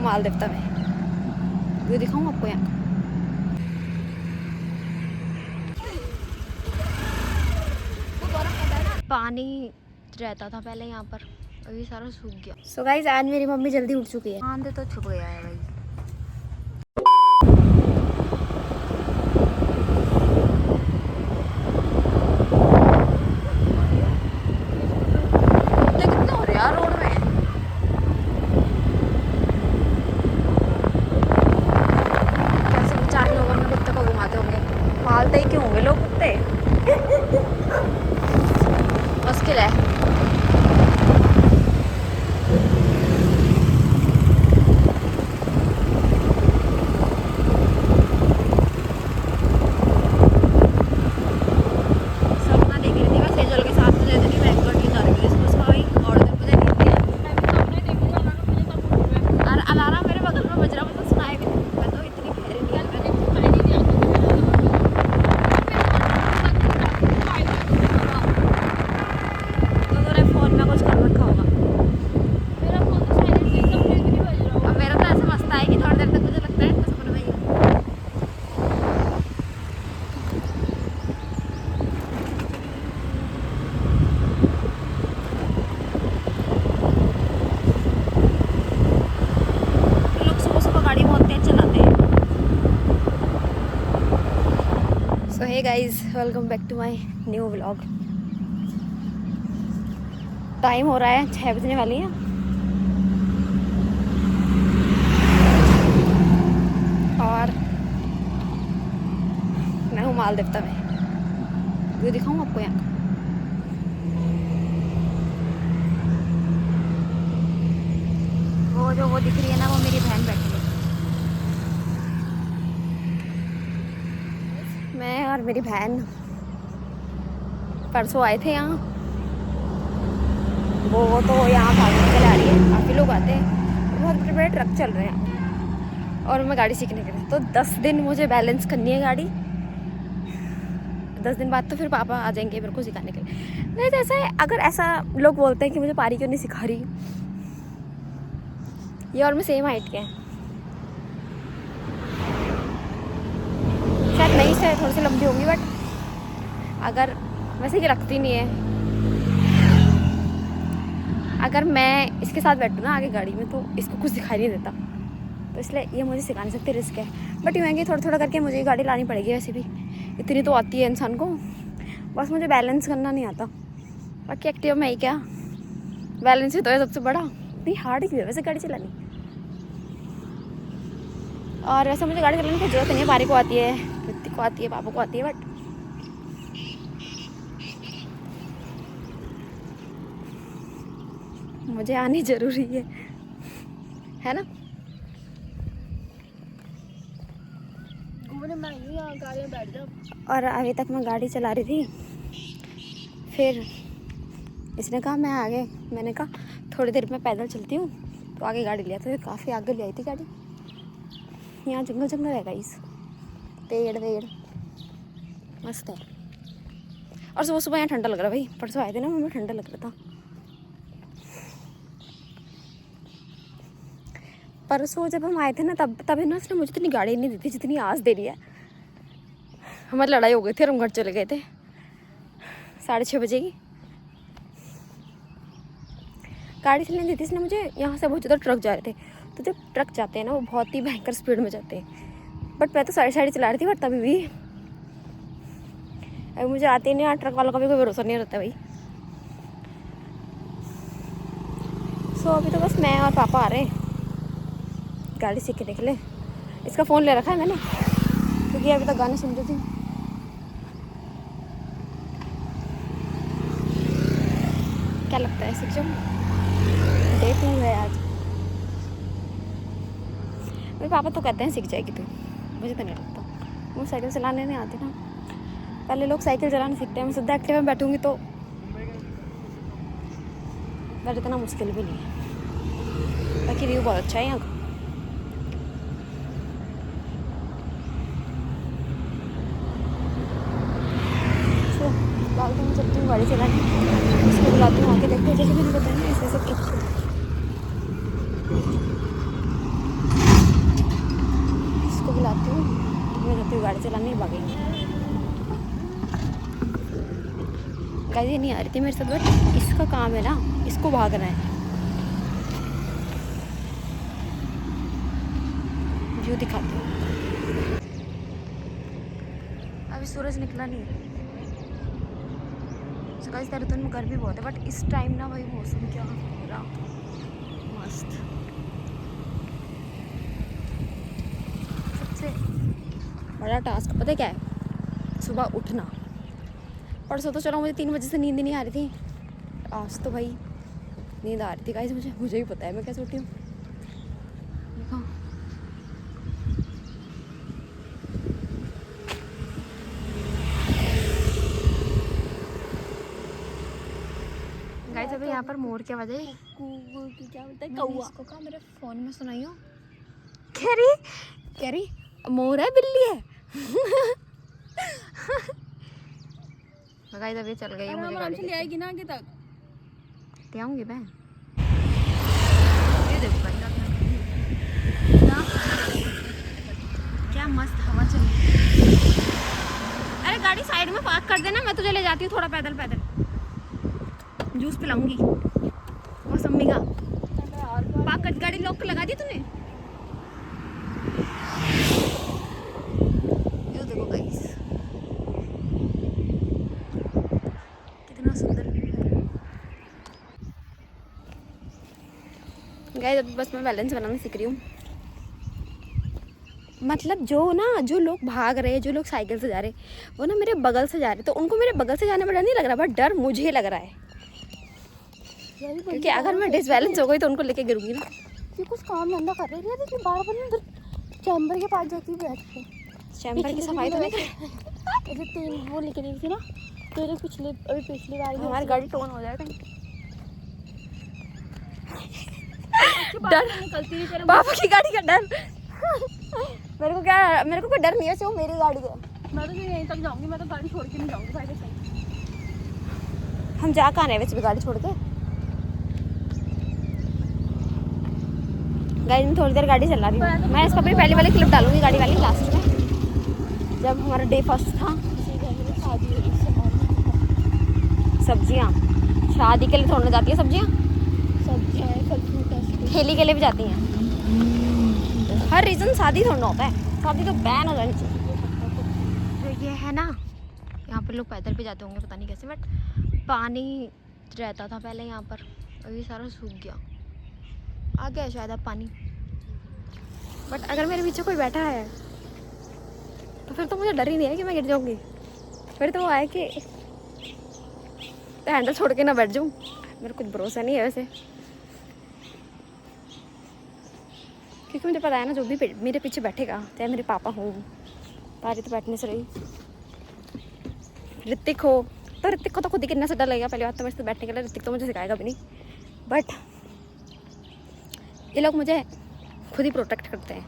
हूँ माल देवता में, व्यू दिखाऊँ आपको यहाँ का। पानी रहता था पहले यहाँ पर, अभी सारा सूख गया। सो गाइस आज मेरी मम्मी जल्दी उठ चुकी है, आंधे तो छुप गया है भाई। कितने हो रहे यार रोड में, कैसे बेचारे लोग अपने कुत्ते को घुमाते होंगे, पालते ही क्यों होंगे लोग कुत्ते, मुश्किल है। Hey guys, welcome back to my new vlog. Time हो रहा है 6 बजने वाली है और मैं हूँ माल देवता में, व्यू दिखाऊँ आपको यहाँ का। वो जो वो दिख रही है ना, वो मेरी बहन बैठी है। मैं और मेरी बहन परसों आए थे यहाँ, वो तो यहाँ भागने के लिए आ रही है, काफ़ी लोग आते हैं, बहुत बड़े बड़े ट्रक चल रहे हैं और मैं गाड़ी सीखने के लिए। तो 10 दिन मुझे बैलेंस करनी है गाड़ी, 10 दिन बाद तो फिर पापा आ जाएंगे मेरे को सिखाने के लिए। नहीं तो ऐसा है, अगर ऐसा लोग बोलते हैं कि मुझे पारी क्यों नहीं सिखा रही, ये और मैं सेम हाइट के हैं, शायद नहीं से थोड़ी सी लंबी होंगी, बट अगर वैसे ये रखती नहीं है। अगर मैं इसके साथ बैठूँ ना आगे गाड़ी में तो इसको कुछ दिखाई नहीं देता, तो इसलिए ये मुझे सिखा नहीं सकते, रिस्क है। बट यूँ है कि थोड़ा थोड़ा करके मुझे गाड़ी लानी पड़ेगी, वैसे भी इतनी तो आती है इंसान को, बस मुझे बैलेंस करना नहीं आता। बाकी एक्टिव में ही क्या, बैलेंस ही तो है सबसे बड़ा, इतनी हार्ड ही है वैसे गाड़ी चलानी। और वैसे मुझे गाड़ी चलाने की जरूरत नहीं है, पारी को आती है, ऋतिक को आती है, पापा को आती है, बट मुझे आनी जरूरी है ना। गाड़ी में बैठ जाओ। और अभी तक मैं गाड़ी चला रही थी, फिर इसने कहा मैं आगे, मैंने कहा थोड़ी देर में पैदल चलती हूँ, तो आगे गाड़ी लिया, तो काफ़ी आगे ले आई थी गाड़ी। यहाँ जंगल जंगल है गाइस, पेड़ वेड़ मस्त है। और सुबह सुबह यहाँ ठंडा लग रहा है भाई, परसों आए थे ना मम्मी, ठंडा लग रहा था। परसों जब हम आए थे ना, तभी ना उसने मुझे इतनी गाड़ी नहीं दी थी जितनी आज दे रही है। हमारी लड़ाई हो गई थी और हम घर चले गए थे 6:30 बजे की। गाड़ी चलने दी थी इसने मुझे, यहाँ से बहुत ज़्यादा ट्रक जा रहे थे, तो जब ट्रक जाते हैं ना वो बहुत ही भयंकर स्पीड में जाते हैं, बट मैं तो 60 चला रही थी, बट तभी भी अभी मुझे आते ही नहीं, यार ट्रक वालों का भी कोई भरोसा नहीं रहता भाई। सो अभी तो बस मैं और पापा आ रहे हैं गाड़ी सीखने के लिए। इसका फ़ोन ले रखा है मैंने, क्योंकि अभी तक गाने सुन रही थी। क्या लगता है सीख जाऊँ? डे 2 है आज। मेरे पापा तो कहते हैं सीख जाएगी तू, मुझे तो नहीं लगता, मुझे साइकिल चलाने नहीं आती ना। पहले लोग साइकिल चलाना सीखते हैं, मैं सीधा एक्टिवा में बैठूंगी तो बट इतना मुश्किल भी नहीं है। बाकी व्यू बहुत अच्छा है यहाँ का। मैं चलती हूँ गाड़ी चलाने, उसको बुलाती हूँ आके, देखते हैं जैसे मैंने बताया ऐसे सब। गाड़ी चलाने भागेंगे। गाइस ये नहीं आ रही थी मेरे साथ, बट इसका काम है ना, इसको भागना है। व्यू दिखाती हूँ। अभी सूरज निकला नहीं है। तो गाइस देहरादून में गर्मी बहुत है, बट इस टाइम ना भाई मौसम क्या हो रहा मस्त। सबसे बड़ा टास्क पता है क्या है? सुबह उठना। परसों तो चलो मुझे 3 बजे से नींद ही नहीं आ रही थी, आज तो भाई नींद आ रही थी गाइस। मुझे ही पता है मैं कैसे उठी हूँ। देखो गाइस, अभी यहाँ पर मोर की आवाज़ है। क्या बोलते हैं कौवा? इसको कहा मेरे फोन में सुनाई हो। कह रही मोर है बिल्ली है। गाइस अभी चल गई है, मुझे गाड़ी ले आएगी ना आगे तक। ले आऊंगी मैं। ये देखो क्या मस्त हवा चल रही है। अरे गाड़ी साइड में पार्क कर देना, मैं तुझे ले जाती हूँ थोड़ा पैदल पैदल। जूस पिलाऊंगी मौसमी का। पार्क कर, गाड़ी लॉक लगा दी तूने? ये देखो गाइस कितना सुंदर व्यू है। गाइस अभी बस मैं बैलेंस बनाना सीख रही हूँ। मतलब जो लोग भाग रहे हैं, जो लोग साइकिल से जा रहे हैं, वो ना मेरे बगल से जा रहे हैं, तो उनको मेरे बगल से जाने में डर नहीं लग रहा, बट डर मुझे लग रहा है, क्योंकि अगर मैं डिसबैलेंस हो गई तो उनको लेके गिरूंगी ना। ये कुछ काम धंधा कर रही है, देखिए बार बार अंदर चैम्बर के पास जाती बैठ के। चैम्बर की सफाई तो नहीं कर। ऐसे 3 वो लेके गई थी ना तेरे पिछली बार हमारी गाड़ी टोन हो जाएगा। डर निकलती है तेरे पापा की गाड़ी का डर। मेरे को कोई डर नहीं है, सिर्फ मेरी गाड़ी है। मैं तो यहीं तक जाऊंगी, मैं तो गाड़ी छोड़ के नहीं जाऊंगी साइड से। हम जा कहाँ रहे वैसे भी गाड़ी छोड़ के? गाइस मैं थोड़ी देर गाड़ी चला रही हूँ। मैं इसका भी पहले वाले क्लिप डालूंगी गाड़ी वाली लास्ट में, जब हमारा डे फर्स्ट था। सब्जियाँ शादी के लिए थोड़ने जाती है सब्जियाँ ठेली के लिए भी जाती हैं। हर रीज़न शादी थोड़ा होता है, शादी तो बैन हो जानी चाहिए। तो ये है ना, यहाँ पर लोग पैदल भी जाते होंगे पता नहीं कैसे, बट पानी रहता था पहले यहाँ पर, अभी सारा सूख गया। आ गया शायद अब पानी। बट अगर मेरे पीछे कोई बैठा है तो फिर तो मुझे डर ही नहीं है कि मैं गिर जाऊँगी। फिर तो वो आए कि हैंडल छोड़ के ना बैठ जाऊँ। मेरा कुछ भरोसा नहीं है वैसे, क्योंकि मुझे पता है ना जो भी मेरे पीछे बैठेगा, चाहे मेरे पापा हो, पारी तो बैठने से रही, ऋतिक हो, तो ऋतिक को तो खुद ही कितना से डर लगेगा। पहली बात तो मेरे से बैठने के लिए ऋतिक तो मुझे सिखाएगा भी नहीं, बट ये लोग मुझे खुद ही प्रोटेक्ट करते हैं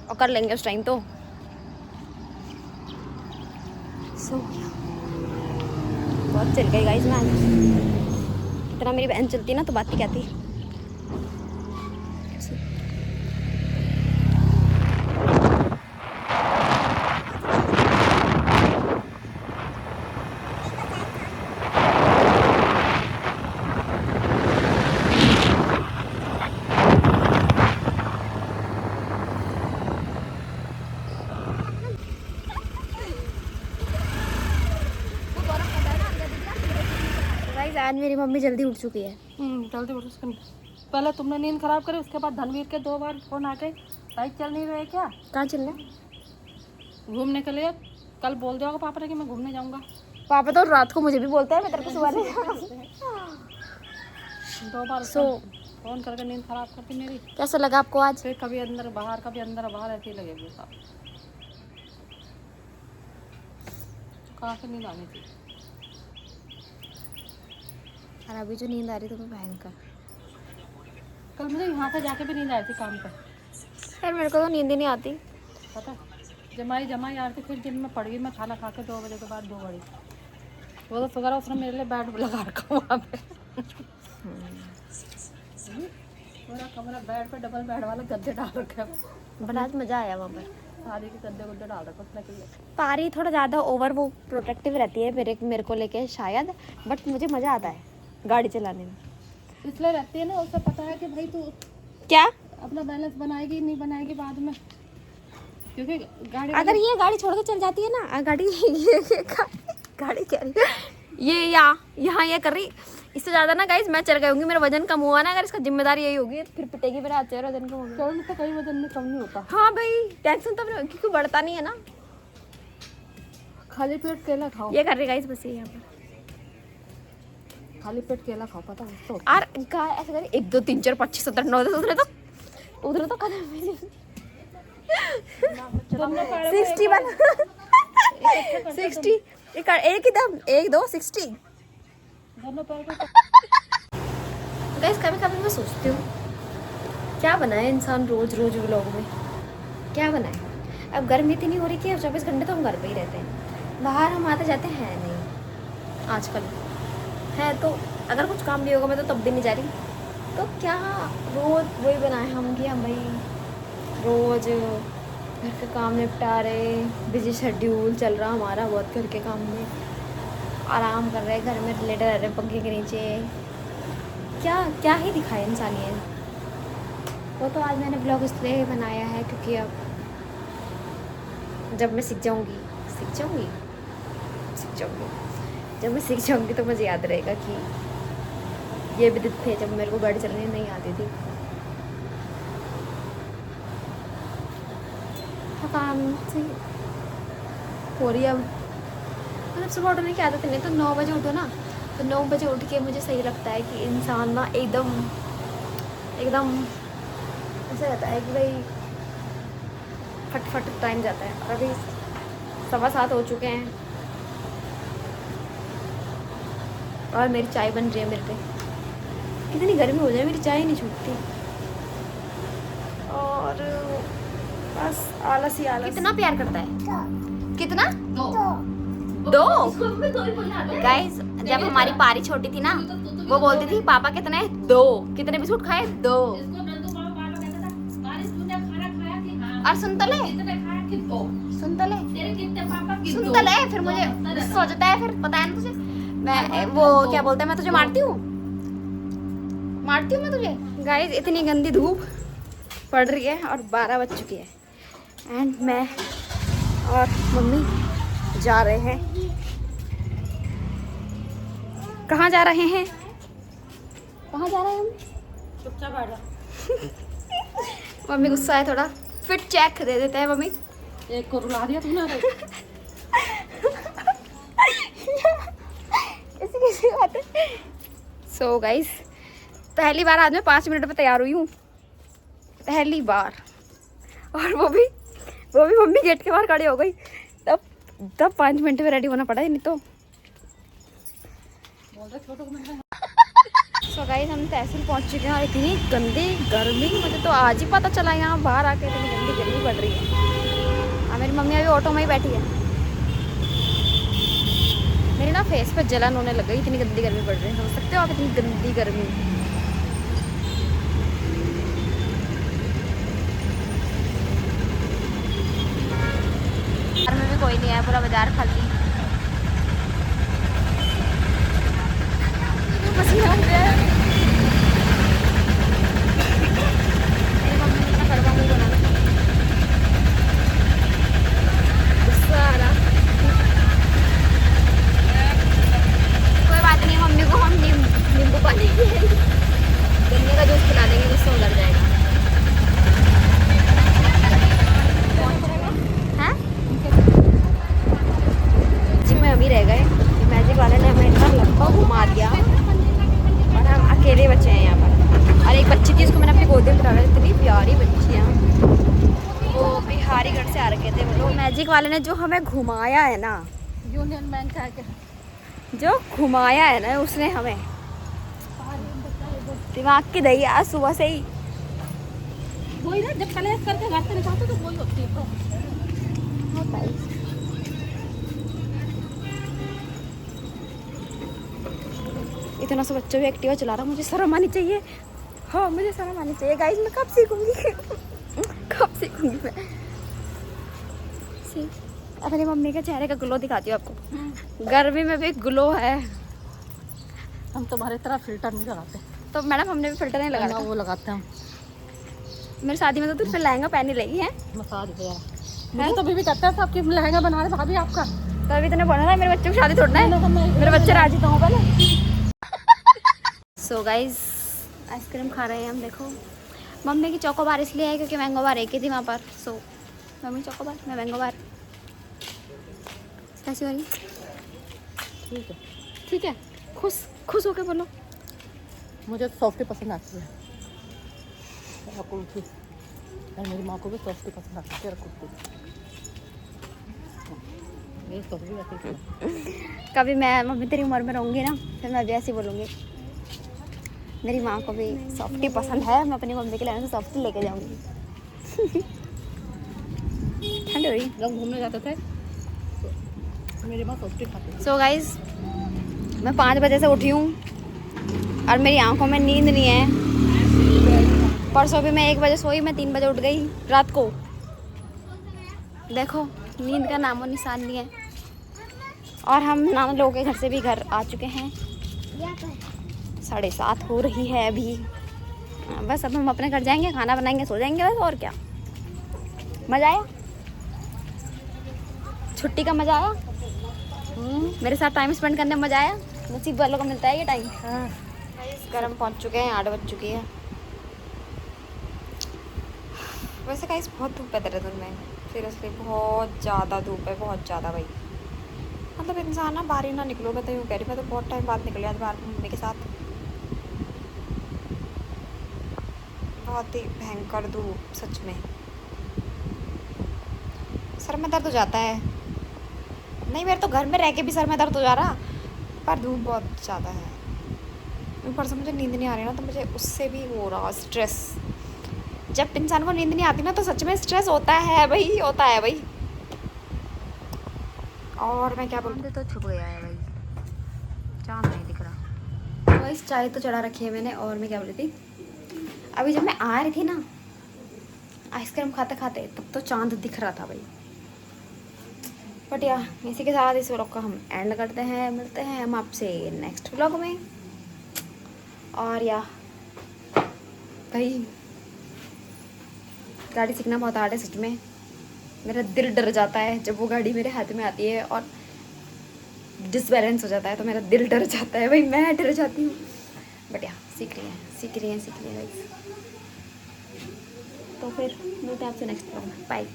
और कर लेंगे उस टाइम तो। सो बहुत चल गई गाइस मैं। इतना मेरी बहन चलती ना तो बात ही क्या थी। आज मेरी मम्मी जल्दी उठ चुकी है। जल्दी उठ। उसके पहले तुमने नींद खराब करी, उसके बाद धनवीर के 2 बार फोन आ गए। बाइक चल नहीं रहे क्या? कहाँ चल रहे? घूमने के लिए। कल बोल दोगे पापा ने कि मैं घूमने जाऊंगा। पापा तो रात को मुझे भी बोलते हैं, मैं तेरे को सुबह 2 बार फोन करके नींद खराब करती मेरी। कैसा लगा आपको आज? फिर कभी अंदर बाहर, कभी अंदर बाहर ऐसी लगेगी साहब। कहाँ से नींद आनी थी? और अभी जो नींद आ रही तुम्हें भयंकर। कल मुझे यहाँ से जाके भी नींद आई थी काम पर। यार मेरे को तो नींद ही नहीं आती पता जमाई आ रही थी। फिर दिन में पड़ गई मैं खाना खा के 2 बजे के बाद 2 बजे। वो तो फिगर उसने मेरे लिए बेड लगा रखा वहाँ पे। पूरा कमरा बेड पे डबल बेड वाला गद्दे डाल रखे हैं। बड़ा आज मज़ा आया वहाँ पर। सारी के गद्दे गुद्दे डाल रखे उसने के लिए। पारी थोड़ा ज़्यादा ओवर वो प्रोटेक्टिव रहती है मेरे को लेके शायद, बट मुझे मज़ा आता है गाड़ी चलाने में। इसलिए रहती है ना, उसे पता है कि भाई तू क्या अपना बैलेंस बनाएगी नहीं बनाएगी बाद में, क्योंकि गाड़ी अगर ये गाड़ी छोड़ के चल जाती है ना, गाड़ी ये गाड़ी क्या रही ये यहाँ ये कर रही, इससे ज़्यादा ना गाइस मैं चल गई होंगी, मेरा वजन कम हुआ ना, अगर इसका जिम्मेदारी यही होगी फिर पिटेगी मेरा हाथ से, वजन कम होगा। चल तो कई वजन में कम नहीं होता। हाँ भाई टेंशन तो क्योंकि बढ़ता नहीं है ना। खाली पेट केला खाओ, ये कर रही गाइस बस ये यहाँ पर खाली पेट केला खाओ, पता है तो। और ऐसे करे 1 2 3 4 5 6 7 8 9 10 उधर तो कदम 60 बना 60 एक ही दम 1 2 60 दोनों पैर को। गाइस कभी कभी मैं सोचती हूँ क्या बनाए इंसान रोज रोज व्लॉग में, क्या बनाए। अब गर्मी इतनी हो रही कि 24 घंटे तो हम घर पे ही रहते हैं, बाहर हम आते जाते हैं नहीं आजकल है, तो अगर कुछ काम भी होगा मैं तो तब भी नहीं जा रही, तो क्या रोज वही बनाए हम कि हम भाई रोज घर के काम निपटा रहे, बिजी शेड्यूल चल रहा हमारा बहुत, घर के काम में आराम कर रहे, घर में लेटे रह रहे पंखे के नीचे, क्या क्या ही दिखाए इंसानियत। वो तो आज मैंने ब्लॉग इसलिए बनाया है क्योंकि अब जब मैं सीख जाऊंगी जब मैं सीख जाऊंगी तो मुझे याद रहेगा कि ये भी दिन थे जब मेरे को गाड़ी चलानी नहीं आती थी। थकान सी हो रही है अब, मतलब सुबह उठने की आदत नहीं, तो 9 बजे उठो ना, तो 9 बजे उठ के मुझे सही लगता है कि इंसान ना एकदम ऐसा रहता है कि भाई फट टाइम जाता है। और अभी 7:15 हो चुके हैं और मेरी चाय बन रही है मेरे पे। कितनी गर्मी हो जाए मेरी चाय नहीं छूटती, और बस आलस ही आलस। कितना प्यार करता है, कितना 2 गाइस। जब हमारी पारी छोटी थी ना, वो बोलती थी पापा कितने 2, कितने बिस्कुट खाए 2, और सुन तो ले फिर मुझे गुस्सा हो जाता है, फिर पता है ना तुझे, मैं वो क्या बोलते हैं, मैं तुझे मारती हूँ मैं तुझे। गाइस इतनी गंदी धूप पड़ रही है और 12 बज चुकी है, एंड मैं और मम्मी जा रहे हैं। कहाँ जा रहे हैं हम? चुपचाप बैठ जा। मम्मी गुस्सा है थोड़ा, फिट चेक दे देते हैं मम्मी। एक को रुला दिया तूने। किसी बात है। सो गाइस पहली बार आज मैं 5 मिनट में तैयार हुई हूँ, पहली बार, और वो भी मम्मी गेट के बाहर खड़ी हो गई, तब 5 मिनट में रेडी होना पड़ा है, नहीं तो। सो गाइस हम तहसील पहुँच चुके हैं और इतनी गंदी गर्मी, मुझे तो आज ही पता चला यहाँ बाहर आके इतनी गंदी गर्मी पड़ रही है। और मेरी मम्मी अभी ऑटो में ही बैठी है, मेरे ना फेस पे जलन होने लग गई, इतनी गंदी गर्मी पड़ रही है। समझ सकते हो आप इतनी गंदी गर्मी। घर में भी कोई नहीं है, पूरा बाजार खाली। पसीना हो गया है। मेरी मम्मी ने इतना कड़वा मुँह बना रखा है, गुस्सा आ रहा। कोई बात नहीं, मम्मी को हम नींबू पानी गन्ने का जूस पिला देंगे, गुस्सा उतर जाएगा। हैं? जिम में अभी रह गए, मैजिक वाले ने हमें इतना लंबा घुमा दिया और हम अकेले बच्चे हैं यहाँ पर। और एक बच्ची थी, उसको मैंने अपनी गोदी में बिठा रहा, इतनी प्यारी बच्ची है। वो बिहारीगढ़ से आ रखे थे वो लोग। मैजिक वाले ने जो हमें घुमाया है ना, यूनियन बैंक का जो घुमाया है ना उसने हमें दिमाग की दही आज सुबह से ही। वही ना, जब कलेक्ट करके घर से निकालते तो वही होती है। होता है। इतना सा बच्चा भी एक्टिवा चला रहा, मुझे शर्म आनी चाहिए। हाँ मुझे शर्म आनी चाहिए गाइस, मैं कब सीखूंगी मैं। सी अपनी मम्मी के चेहरे का ग्लो दिखाती हूँ आपको। गर्मी में भी ग्लो है। हम तुम्हारी तरह फिल्टर नहीं लगाते। तो मैडम हमने भी फिल्टर नहीं ना लगाया। वो लगाते हैं हम। मेरी शादी में तो तू फिर लहंगा पहन ही लगी है। मसाज दे यार। मुझे तो बीबी कहता है आपकी लहंगा बना रहे भाभी आपका। तो अभी तूने बोला था मेरे बच्चों की शादी थोड़ा है, मेरे बच्चे राजी तो हो पहले। सो गाइस आइसक्रीम खा रहे हैं हम। देखो मम्मी की चोकोबार इसलिए है क्योंकि मैंगो बार एक ही थी वहाँ पर। सो मम्मी चोकोबार, मैं मैंगो बार। कैसी हो रही? ठीक है। ठीक है। खुश खुश होके बोलो। मुझे तो सॉफ्टी पसंद आती है आपको भी। और मेरी माँ को भी सॉफ्टी पसंद आती है तेरा कुर्ती। मेरी सॉफ्टी वैसे ही। कभी मैं मम्मी तेरी उम्र में रहूँगी ना, फिर मैं भी ऐसे ही बोलूँगी। मेरी माँ को भी सॉफ्टी पसंद है, मैं अपनी मम्मी के लिए से सॉफ्टी लेके जाऊँगी। ठंड हो रही। जब घूमने जाते थे तो मेरी माँ सॉफ्टी खाती थी। सो गाइस मैं 5 बजे से उठी हूँ और मेरी आंखों में नींद नहीं है। परसों भी मैं 1 बजे सोई, मैं 3 बजे उठ गई रात को। देखो नींद का नामो निशान नहीं है। और हम नाना लोगों के घर से भी घर आ चुके हैं। 7:30 हो रही है अभी। बस अब हम अपने घर जाएंगे, खाना बनाएंगे, सो जाएंगे बस। और क्या। मज़ा आया? छुट्टी का मज़ा आया? मेरे साथ टाइम स्पेंड करने में मज़ा आया? नसीब वालों को मिलता है ये टाइम। हाँ। गर्म पहुंच चुके हैं, 8 बज चुकी है। वैसे गाइस बहुत धूप है देहरादून में। सीरियसली बहुत ज़्यादा धूप है, बहुत ज़्यादा भाई। मतलब इंसान ना बाहर ही ना निकलो। मैं तो यूँ कह रही, मैं तो बहुत टाइम बाद निकली आज बाहर मम्मी के साथ। बहुत ही भयंकर धूप सच में। सर में दर्द हो जाता है। नहीं मेरे तो घर में रह के भी सर में दर्द हो जा रहा, पर धूप बहुत ज़्यादा है। ऊपर से मुझे नींद नहीं आ रही ना, तो मुझे उससे भी हो रहा स्ट्रेस। जब इंसान को नींद नहीं आती ना तो सच में स्ट्रेस होता है भाई, होता है भाई। और मैं क्या बोलूँ, तो छुप गया है भाई, चाँद नहीं दिख रहा। तो इस चाय तो चढ़ा रखी है मैंने। और मैं क्या बोल रही थी, अभी जब मैं आ रही थी ना आइसक्रीम खाते खाते, तब तो चाँद दिख रहा था भाई। बट यार इसी के साथ इस व्लॉग का हम एंड करते हैं। मिलते हैं हम आपसे नेक्स्ट व्लॉग में। और या भाई गाड़ी सीखना बहुत हार्ड है सच में। मेरा दिल डर जाता है जब वो गाड़ी मेरे हाथ में आती है और डिसबैलेंस हो जाता है, तो मेरा दिल डर जाता है भाई, मैं डर जाती हूँ। बट या सीख रही हैं गाइस। तो फिर मिलते हैं आपसे नेक्स्ट व्लॉग में। बाय।